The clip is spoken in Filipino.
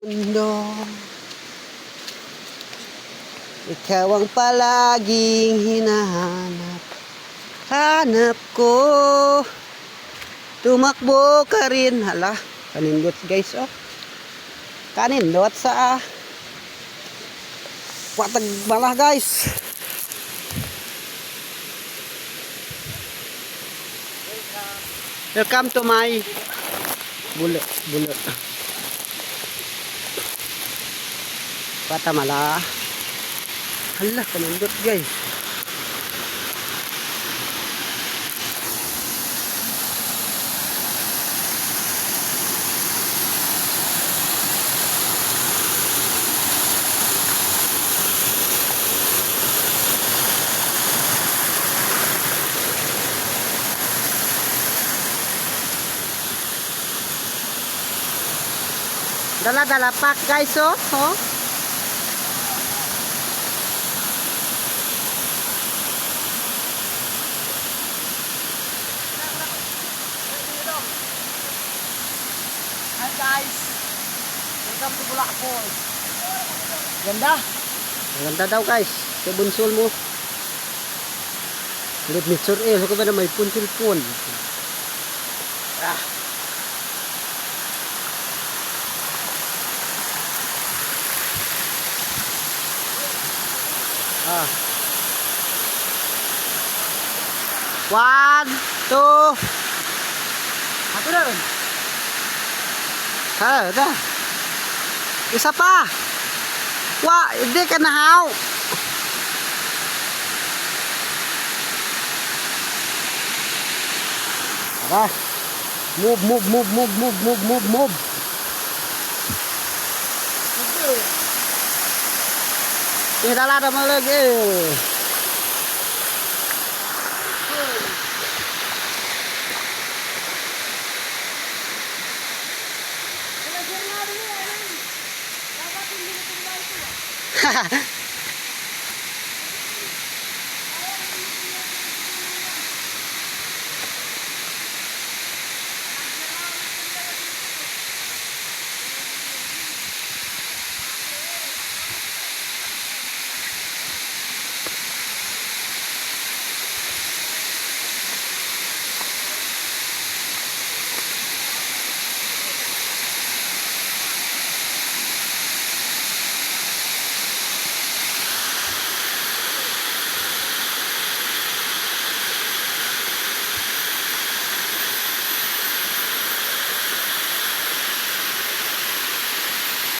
Mundo, ikaw ang palaging hinahanap. Hanap ko. Tumakbo ka rin. Hala, kanindot guys oh. Kanindot sa patag malah guys. Welcome to my bullet. Patamala. Hala, kanindot guys. Dala-dala pak guys oh. Oh. Hi guys, welcome to Bulak Falls. Ganda? Ganda daw guys. Sa bunsol mo. Let me sure eh. Huwag ba na may punsil-pun. Ah. Ah. 1, 2. Ako na rin. Ha, dah. Isa pa. Wah, hindi ka nahaw. Tara. Move. Kita ada malah lagi. Hahaha.